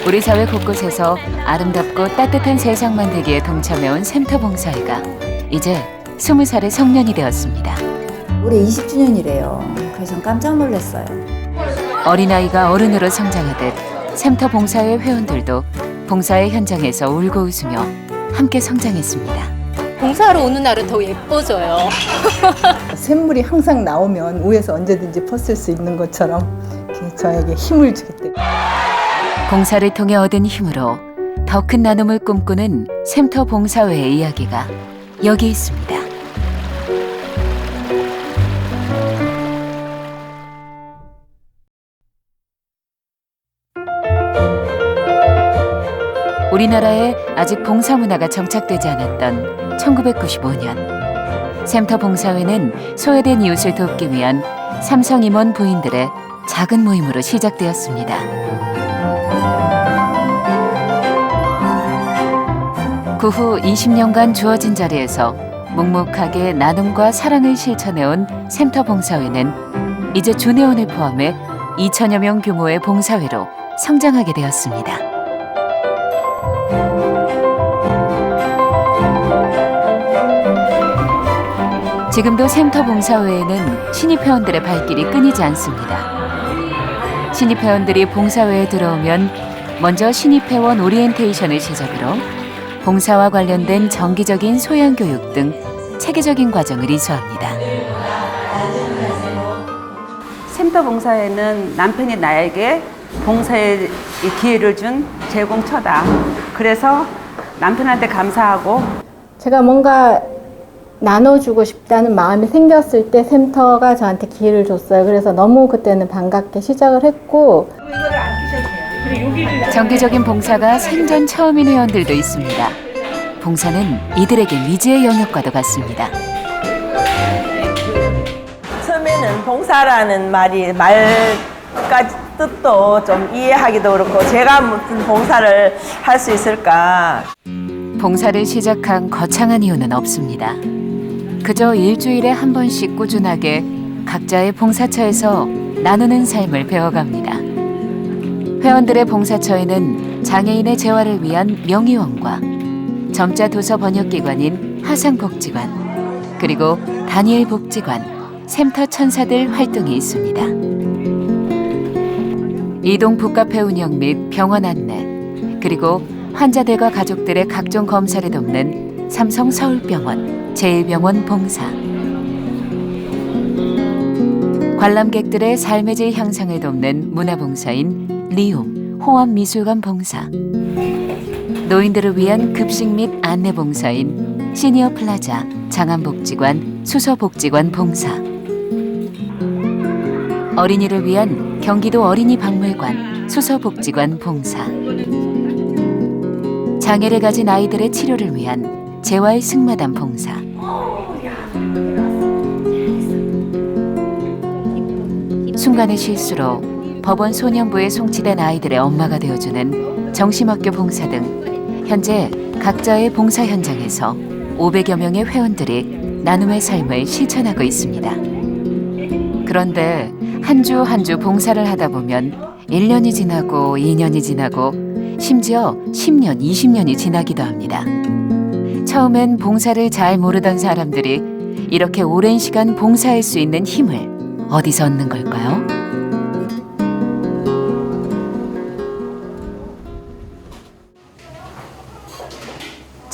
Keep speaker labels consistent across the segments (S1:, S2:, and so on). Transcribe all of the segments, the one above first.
S1: 우리 사회 곳곳에서 아름답고 따뜻한 세상 만들기에 동참해온 샘터 봉사회가 이제 20살의 성년이 되었습니다.
S2: 올해 20주년이래요. 그래서 깜짝 놀랐어요.
S1: 어린아이가 어른으로 성장하듯 샘터 봉사회 회원들도 봉사의 현장에서 울고 웃으며 함께 성장했습니다.
S3: 봉사하러 오는 날은 더 예뻐져요.
S4: 샘물이 항상 나오면 위에서 언제든지 퍼쓸 수 있는 것처럼 이렇게 저에게 힘을 주겠대요.
S1: 봉사를 통해 얻은 힘으로 더 큰 나눔을 꿈꾸는 샘터 봉사회의 이야기가 여기 있습니다. 우리나라에 아직 봉사 문화가 정착되지 않았던 1995년 샘터 봉사회는 소외된 이웃을 돕기 위한 삼성 임원 부인들의 작은 모임으로 시작되었습니다. 그 후 20년간 주어진 자리에서 묵묵하게 나눔과 사랑을 실천해온 샘터 봉사회는 이제 준회원을 포함해 2천여 명 규모의 봉사회로 성장하게 되었습니다. 지금도 샘터 봉사회에는 신입 회원들의 발길이 끊이지 않습니다. 신입 회원들이 봉사회에 들어오면 먼저 신입 회원 오리엔테이션을 시작으로 봉사와 관련된 정기적인 소양 교육 등 체계적인 과정을 이수합니다.
S5: 샘터 봉사회는 남편이 나에게 봉사의 기회를 준 제공처다. 그래서 남편한테 감사하고
S4: 제가 뭔가 나눠주고 싶다는 마음이 생겼을 때 샘터가 저한테 기회를 줬어요. 그래서 너무 그때는 반갑게 시작을 했고
S1: 정기적인 봉사가 생전 처음인 회원들도 있습니다. 봉사는 이들에게 미지의 영역과도 같습니다.
S6: 처음에는 봉사라는 말까지 뜻도 좀 이해하기도 그렇고 제가 무슨 봉사를 할 수 있을까.
S1: 봉사를 시작한 거창한 이유는 없습니다. 그저 일주일에 한 번씩 꾸준하게 각자의 봉사처에서 나누는 삶을 배워갑니다. 회원들의 봉사처에는 장애인의 재활을 위한 명의원과 점자 도서 번역기관인 하상복지관, 그리고 다니엘 복지관, 샘터 천사들 활동이 있습니다. 이동 북카페 운영 및 병원 안내, 그리고 환자들과 가족들의 각종 검사를 돕는 삼성 서울병원, 제1병원 봉사, 관람객들의 삶의 질 향상을 돕는 문화봉사인 리움, 호암미술관 봉사, 노인들을 위한 급식 및 안내봉사인 시니어 플라자, 장안복지관, 수서복지관 봉사, 어린이를 위한 경기도 어린이 박물관, 수서복지관 봉사, 장애를 가진 아이들의 치료를 위한 재활 승마단 봉사, 순간의 실수로 법원 소년부에 송치된 아이들의 엄마가 되어주는 정심학교 봉사 등 현재 각자의 봉사 현장에서 500여 명의 회원들이 나눔의 삶을 실천하고 있습니다. 그런데 한 주 한 주 봉사를 하다 보면 1년이 지나고 2년이 지나고 심지어 10년, 20년이 지나기도 합니다. 처음엔 봉사를 잘 모르던 사람들이 이렇게 오랜 시간 봉사할 수 있는 힘을 어디서 얻는 걸까요?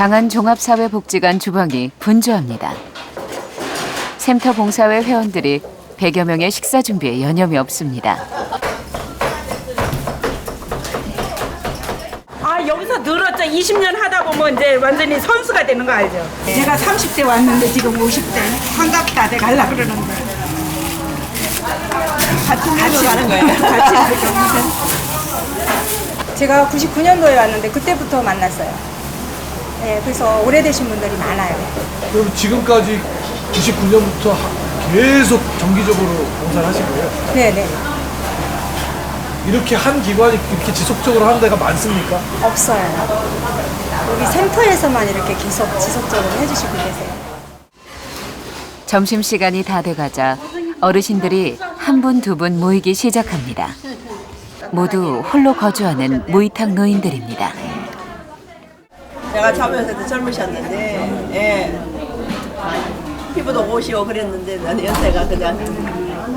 S1: 장안종합사회복지관 주방이 분주합니다. 샘터 봉사회 회원들이 100여 명의 식사 준비에 여념이 없습니다.
S7: 여기서 늘었죠. 20년 하다 보면 이제 완전히 선수가 되는 거 알죠? 제가 30대 왔는데 지금 50대. 환갑 돼 갈라 그러는데. 같이 가는 거예요? 같이
S8: 제가 99년도에 왔는데 그때부터 만났어요. 네, 그래서 오래되신 분들이 많아요.
S9: 그럼 지금까지 99년부터 계속 정기적으로 봉사를 하신 거예요?
S8: 네네.
S9: 이렇게 한 기관이 이렇게 지속적으로 하는 데가 많습니까?
S8: 없어요. 여기 센터에서만 이렇게 계속 지속적으로 해주시고 계세요.
S1: 점심시간이 다 돼가자 어르신들이 한 분, 두 분 모이기 시작합니다. 모두 홀로 거주하는 무이탁 노인들입니다.
S6: 제가 참여했을 때 젊으셨는데, 예. 피부도 보시고 그랬는데, 나는 연세가 그냥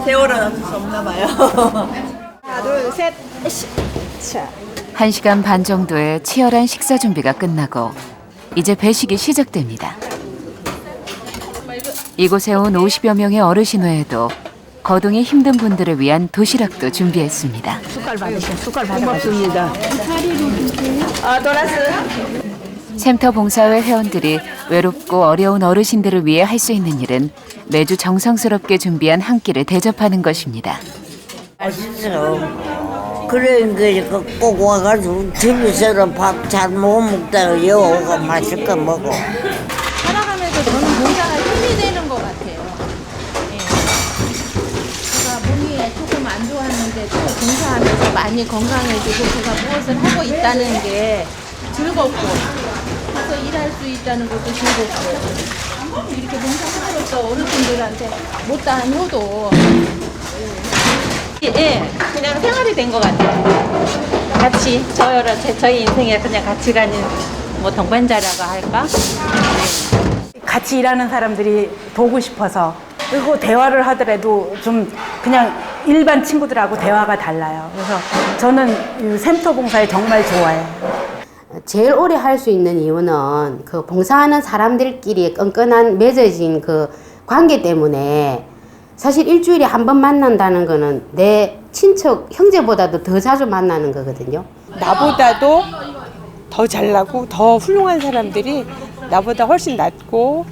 S6: 세월은 어쩔 수 없나 봐요.
S8: 하나, 둘, 셋. 자.
S1: 1시간 반 정도의 치열한 식사 준비가 끝나고 이제 배식이 시작됩니다. 이곳에 온 50여 명의 어르신 외에도 거동이 힘든 분들을 위한 도시락도 준비했습니다.
S6: 고맙습니다. 아, 도라스.
S1: 샘터 봉사회 회원들이 외롭고 어려운 어르신들을 위해 할 수 있는 일은 매주 정성스럽게 준비한 한 끼를 대접하는 것입니다.
S10: 맛있어. 그래, 꼭 와가지고 집에서 밥 잘 못 먹다가 여기가 맛있게 먹어.
S3: 살아가면서 저는 봉사가 힘이 되는 것 같아요. 예. 제가 몸이 조금 안 좋았는데 또 봉사하면서 많이 건강해지고 제가 무엇을 하고 있다는 게 즐겁고 가서 일할 수 있다는 것도 즐겁고 이렇게 봉사함으로써 어르신들한테 못다한 효도 예, 그냥 생활이 된 것 같아요. 같이 저희 인생에 그냥 같이 가는 뭐 동반자라고 할까?
S11: 같이 일하는 사람들이 보고 싶어서 그리고 대화를 하더라도 좀 그냥 일반 친구들하고 대화가 달라요. 그래서 저는 이 샘터 봉사에 정말 좋아해요.
S12: 제일 오래 할 수 있는 이유는 그 봉사하는 사람들끼리 끈끈한 맺어진 그 관계 때문에 사실 일주일에 한 번 만난다는 거는 내 친척, 형제보다도 더 자주 만나는 거거든요.
S8: 나보다도 더 잘나고 더 훌륭한 사람들이 나보다 훨씬 낫고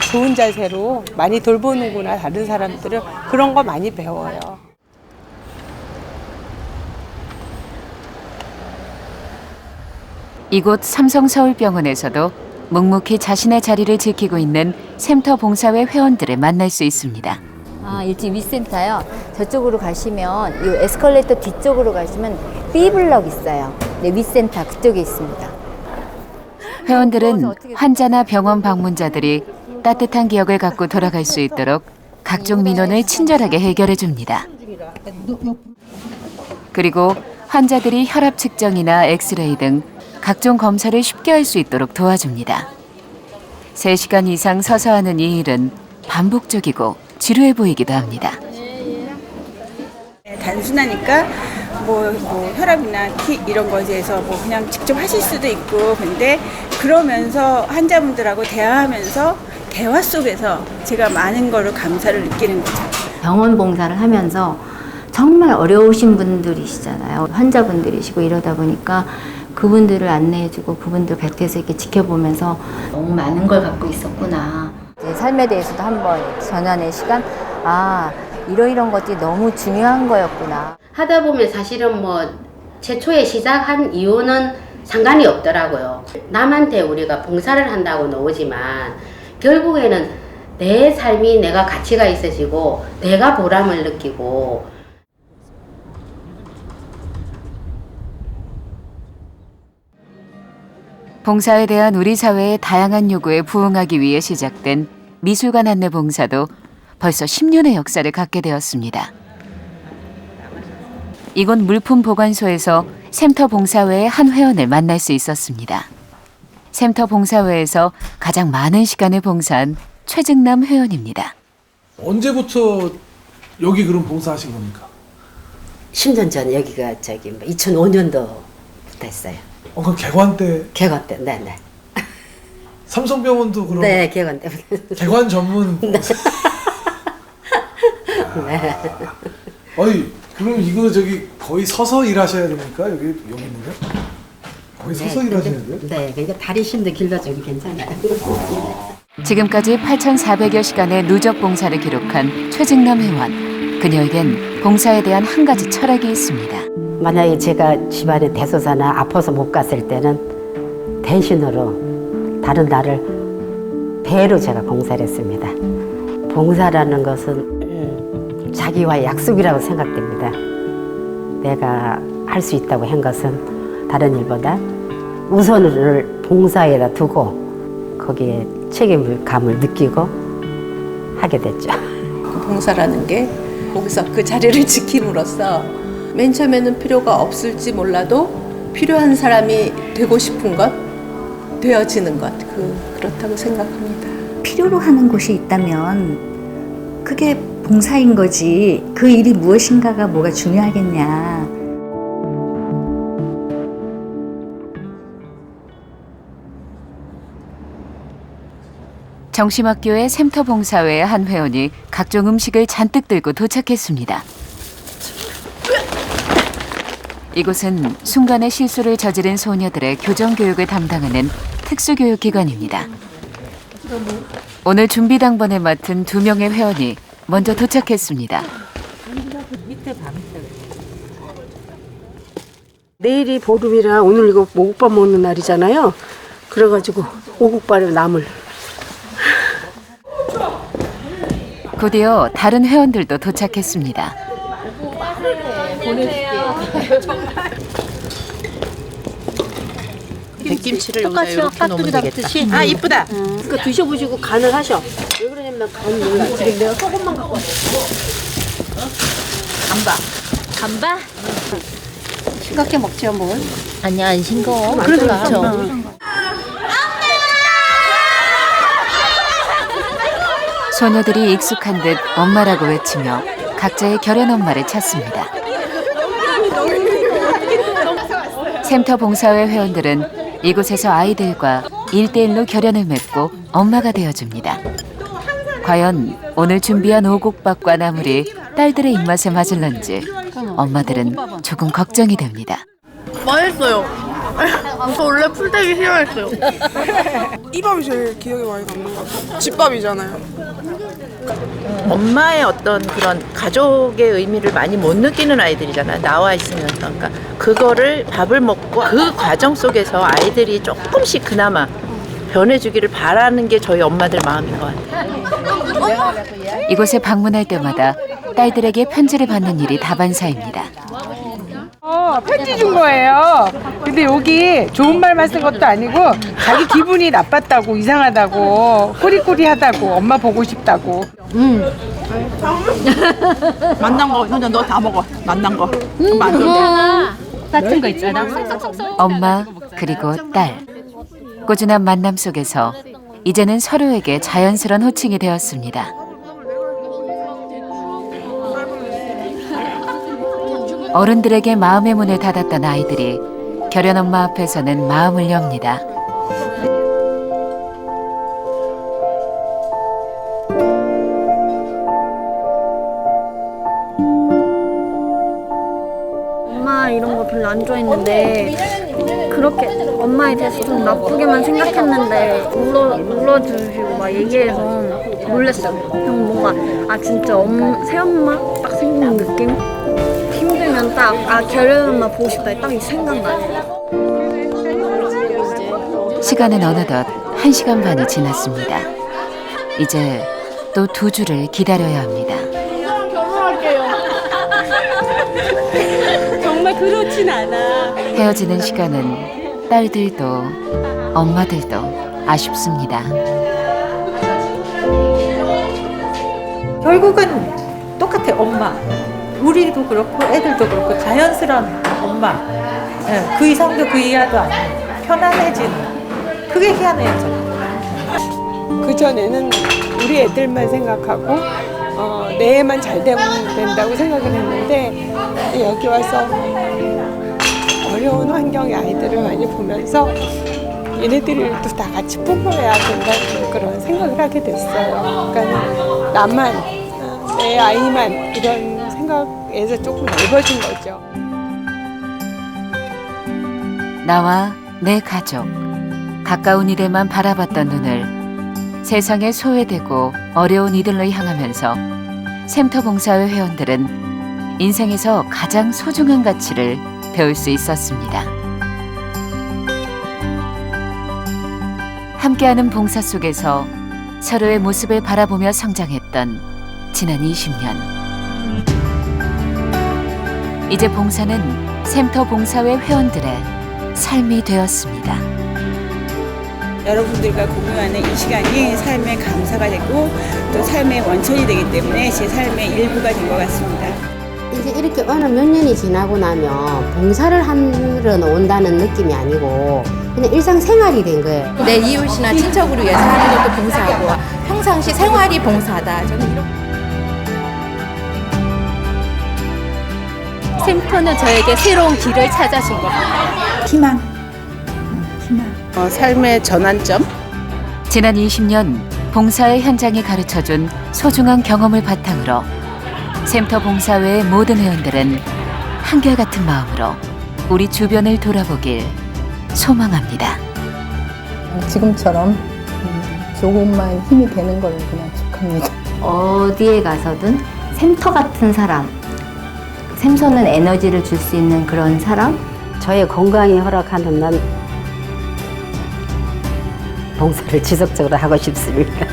S8: 좋은 자세로 많이 돌보는구나, 다른 사람들을. 그런 거 많이 배워요.
S1: 이곳 삼성서울병원에서도 묵묵히 자신의 자리를 지키고 있는 샘터 봉사회 회원들을 만날 수 있습니다.
S2: 일찍 위센터요. 저쪽으로 가시면 이 에스컬레이터 뒤쪽으로 가시면 B블럭 있어요. 네, 위센터 그쪽에 있습니다.
S1: 회원들은 환자나 병원 방문자들이 따뜻한 기억을 갖고 돌아갈 수 있도록 각종 민원을 친절하게 해결해 줍니다. 그리고 환자들이 혈압 측정이나 엑스레이 등 각종 검사를 쉽게 할 수 있도록 도와줍니다. 3시간 이상 서서 하는 이 일은 반복적이고 지루해 보이기도 합니다.
S8: 단순하니까 뭐 혈압이나 키 이런 것에 대해서 뭐 그냥 직접 하실 수도 있고, 근데 그러면서 환자분들하고 대화하면서 대화 속에서 제가 많은 거를 감사를 느끼는 거죠.
S2: 병원 봉사를 하면서 정말 어려우신 분들이시잖아요. 환자분들이시고 이러다 보니까 그분들을 안내해주고 그분들 곁에서 이렇게 지켜보면서 너무 많은 걸 갖고 있었구나. 제 삶에 대해서도 한번 전환의 시간, 이런 것들이 너무 중요한 거였구나.
S12: 하다 보면 사실은 뭐 최초에 시작한 이유는 상관이 없더라고요. 남한테 우리가 봉사를 한다고 나오지만 결국에는 내 삶이 내가 가치가 있어지고 내가 보람을 느끼고.
S1: 봉사에 대한 우리 사회의 다양한 요구에 부응하기 위해 시작된 미술관 안내 봉사도 벌써 10년의 역사를 갖게 되었습니다. 이곳 물품 보관소에서 샘터 봉사회의 한 회원을 만날 수 있었습니다. 샘터 봉사회에서 가장 많은 시간을 봉사한 최증남 회원입니다.
S9: 언제부터 여기 그럼 봉사하신 겁니까?
S12: 10년 전 여기가 2005년도부터 했어요.
S9: 그럼 개관 때?
S12: 개관 때, 네네.
S9: 삼성병원도 그럼?
S12: 네, 개관 때.
S9: 개관 전문.
S12: 네. 네.
S9: 아니, 그럼 이거 거의 서서 일하셔야 됩니까? 여기는요? 거의 서서 일하셔야 돼요?
S12: 네, 그러니까 다리 힘도 길러주기 괜찮아요.
S1: 지금까지 8,400여 시간의 누적 봉사를 기록한 최증남 회원. 그녀에겐 봉사에 대한 한 가지 철학이 있습니다.
S12: 만약에 제가 집안에 대소사나 아파서 못 갔을 때는 대신으로 다른 나를 배로 제가 봉사를 했습니다. 봉사라는 것은 자기와의 약속이라고 생각됩니다. 내가 할 수 있다고 한 것은 다른 일보다 우선을 봉사에다 두고 거기에 책임감을 느끼고 하게 됐죠.
S13: 봉사라는 게 거기서 그 자리를 지킴으로써 맨 처음에는 필요가 없을지 몰라도 필요한 사람이 되고 싶은 것, 되어지는 것, 그렇다고 생각합니다.
S14: 필요로 하는 곳이 있다면 그게 봉사인 거지. 그 일이 무엇인가가 뭐가 중요하겠냐.
S1: 정심학교의 샘터봉사회 한 회원이 각종 음식을 잔뜩 들고 도착했습니다. 이곳은 순간의 실수를 저지른 소녀들의 교정교육을 담당하는 특수교육기관입니다. 오늘 준비당번을 맡은 2명의 회원이 먼저 도착했습니다.
S15: 내일이 보름이라 오늘 이거 오곡밥 먹는 날이잖아요. 그래가지고 오곡밥에 나물.
S1: 곧이어 다른 회원들도 도착했습니다.
S3: 백김치를 여기다 이렇게 넣으면 되겠다.
S15: 아 이쁘다. 그거 드셔보시고 간을 하셔. 왜 그러냐면 간 몰라. 지금 내가 소금만 갖고 왔어.
S3: 간바?
S15: 싱겁게 먹지요 뭘.
S3: 아니야, 안 싱거워.
S15: 그렇죠.
S1: 소녀들이 익숙한 듯 엄마라고 외치며 각자의 결연 엄마를 찾습니다. 샘터 봉사회 회원들은 이곳에서 아이들과 1대1로 결연을 맺고 엄마가 되어줍니다. 과연 오늘 준비한 오곡밥과 나물이 딸들의 입맛에 맞을런지 엄마들은 조금 걱정이 됩니다.
S16: 맛있어요. 저 원래 풀떼기 싫어했어요.
S17: 이 밥이 제일 기억에 많이 남는 것 같아요. 집밥이잖아요.
S18: 엄마의 어떤 그런 가족의 의미를 많이 못 느끼는 아이들이잖아요. 나와 있으면서. 그러니까 그거를 밥을 먹고 그 과정 속에서 아이들이 조금씩 그나마 변해주기를 바라는 게 저희 엄마들 마음인 것 같아요.
S1: 이곳에 방문할 때마다 딸들에게 편지를 받는 일이 다반사입니다.
S19: 편지 준 거예요. 근데 여기 좋은 말만 쓴 것도 아니고 자기 기분이 나빴다고, 이상하다고, 꾸리꾸리하다고, 엄마 보고 싶다고.
S7: 만난 거 혼자 너 다 먹어. 만난 거.
S1: 같은 거 있잖아. 엄마 그리고 딸. 꾸준한 만남 속에서 이제는 서로에게 자연스러운 호칭이 되었습니다. 어른들에게 마음의 문을 닫았던 아이들이 결연 엄마 앞에서는 마음을 엽니다.
S20: 엄마 이런 거 별로 안 좋아했는데 그렇게 엄마에 대해서 좀 나쁘게만 생각했는데 울어주시고 막 얘기해서 놀랬어요. 그냥 뭔가 진짜 새엄마 딱 생긴 느낌? 힘들면 딱 결연 엄마 보고 싶다 딱 이 생각나요.
S1: 시간은 어느덧 1시간 반이 지났습니다. 이제 또 2주를 기다려야 합니다.
S8: 정말 그렇진 않아.
S1: 헤어지는 시간은 딸들도 엄마들도 아쉽습니다.
S21: 결국은 똑같아. 엄마. 우리도 그렇고 애들도 그렇고 자연스러운 엄마. 그 이상도 그 이하도 아니고 편안해지는. 그게 희한해요.
S15: 그전에는 우리 애들만 생각하고 내 애만 잘 되면 된다고 생각을 했는데 여기 와서 어려운 환경의 아이들을 많이 보면서 얘네들도 다 같이 품어야 된다는 그런 생각을 하게 됐어요. 그러니까 나만, 내 아이만 이런 생각에서 조금 넓어진 거죠.
S1: 나와 내 가족, 가까운 이들만 바라봤던 눈을 세상에 소외되고 어려운 이들로 향하면서 샘터 봉사회 회원들은 인생에서 가장 소중한 가치를 배울 수 있었습니다. 함께하는 봉사 속에서 서로의 모습을 바라보며 성장했던 지난 20년. 이제 봉사는 샘터 봉사회 회원들의 삶이 되었습니다.
S8: 여러분들과 공유하는 이 시간이 삶의 감사가 되고 또 삶의 원천이 되기 때문에 제 삶의 일부가 된 것 같습니다.
S22: 이제
S12: 이렇게 어느 몇 년이 지나고 나면 봉사를 하러 온다는 느낌이 아니고 그냥 일상생활이 된 거예요.
S3: 내 이웃이나 친척으로 위해서 하는 것도 봉사하고 평상시 생활이 봉사다. 저는 이런
S5: 샘터는 저에게 새로운 길을 찾아준 것 같아요.
S14: 희망.
S7: 삶의 전환점.
S1: 지난 20년 봉사의 현장이 가르쳐준 소중한 경험을 바탕으로 샘터 봉사회의 모든 회원들은 한결같은 마음으로 우리 주변을 돌아보길 소망합니다.
S4: 지금처럼 조금만 힘이 되는 걸 그냥 축하합니다.
S2: 어디에 가서든 샘터 같은 사람, 샘터는 에너지를 줄 수 있는 그런 사람,
S12: 저의 건강이 허락하는 난 봉사를 지속적으로 하고 싶습니다.